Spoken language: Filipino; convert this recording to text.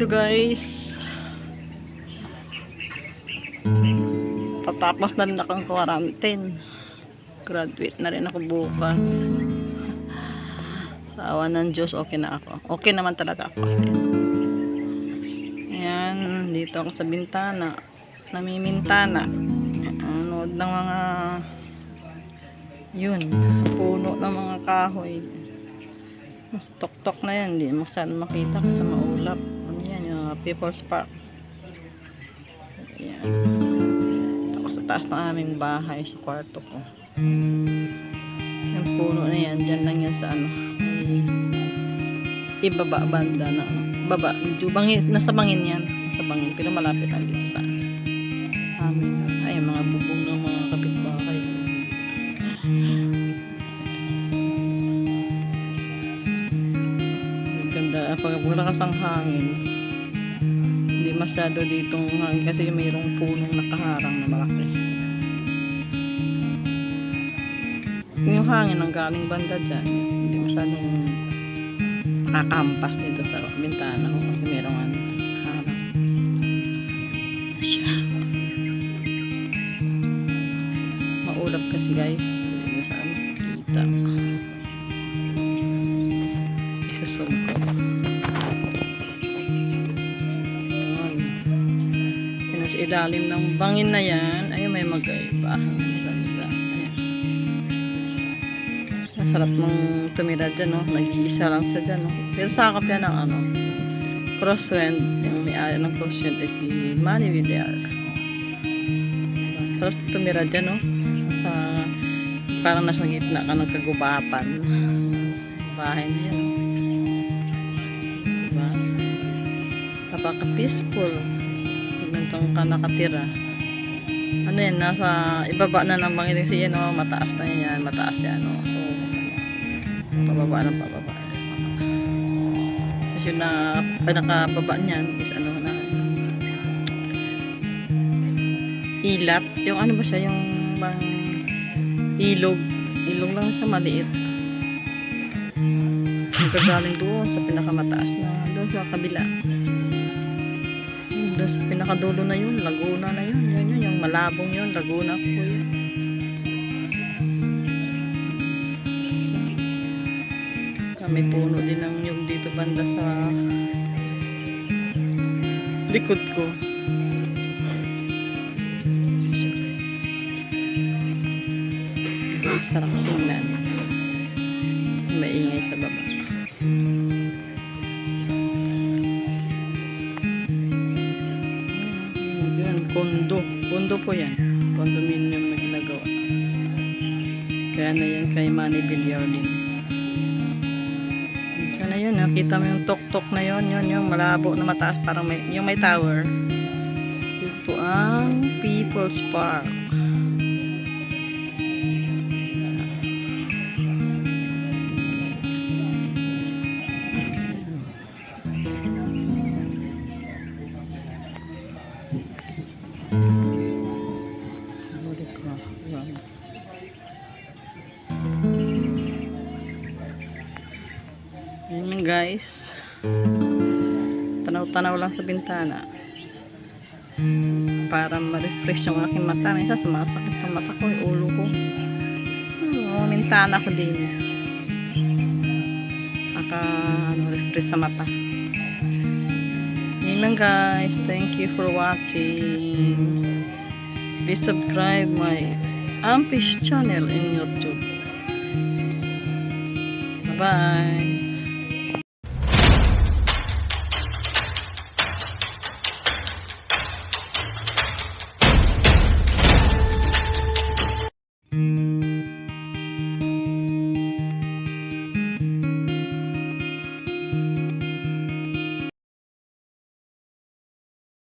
Ito guys, tatapos na rin akong quarantine. Graduate na rin ako bukas. Sa awa ng Diyos, okay na ako. Okay naman talaga ako kasi. Ayan, dito ako sa bintana. Namimintana. Anood ng mga yun, puno ng mga kahoy. Mas tok-tok na yan, hindi mo saan makita kasi maulap. Ano yan, yung People's Park. Ayan. Tapos sa taas ng aming bahay, sa kwarto ko. Yung puno na yan, dyan lang yan sa ano, ibaba banda na baba, bangin, nasa bangin yan, nasa bangin, pero malapit lang dito sa amin. Ay, mga bubong ng mga kapitbahay. Ganda, pag malakas ang hangin, hindi masyado ditong hangin kasi mayroong punong nakaharang na malaki. Yung hangin ang galing banda dyan, hindi masyadong nakakampas dito sa bintana ko kasi mayroong harang. Siya. Maulap kasi guys, hindi saan makita. Isusum ko. Ayan. Sa ilalim ng bangin na yan, ay may magkaiba. Sarap mong tumira dyan, no? Nag-iisa lang sa dyan, no? Pero sakop yan ng ano, crosswind. Yung may-ari ng crosswind ay si Manny Villar. Sarap tumira dyan, no? Sa, parang nasa gitna ka ng kagubatan. Bahay na yan, no? Diba? Napaka-peaceful. Ganitong ka nakatira. Ano yan, nasa ibaba na ng bangin kasi yan, no? Mataas na yan, mataas yan, no? So, pababa ng pababa. Kasi na pinakababa niyan is ano na ilap. Yung ano ba siya? Yung bang ilog. Ilog lang siya maliit. Nagagaling doon sa pinakamataas na doon sa kabila. Doon sa pinakadulo na yun. Laguna na yun. Yun yung malabong yun. Laguna po yun. May puno din ng nyug dito banda sa likod ko. Sarap tingnan. Maingay sa baba. Yan, kondo. Kondo po yan. Condominium na ginagawa. Kaya na yan kay Manny Villar din. Na yun, nakita mo yung tok-tok na yun, yung malabo na mataas, parang may, yung may tower. Yun po ang People's Park. Ayan guys, tanaw-tanaw lang sa bintana para ma-refresh yung aking mata. Isa sumasakit sa mata ko, yung ulo ko. Mintana ko din refresh sa mata. Ayan lang guys, thank you for watching. Please subscribe my Ampish channel in YouTube. Bye bye.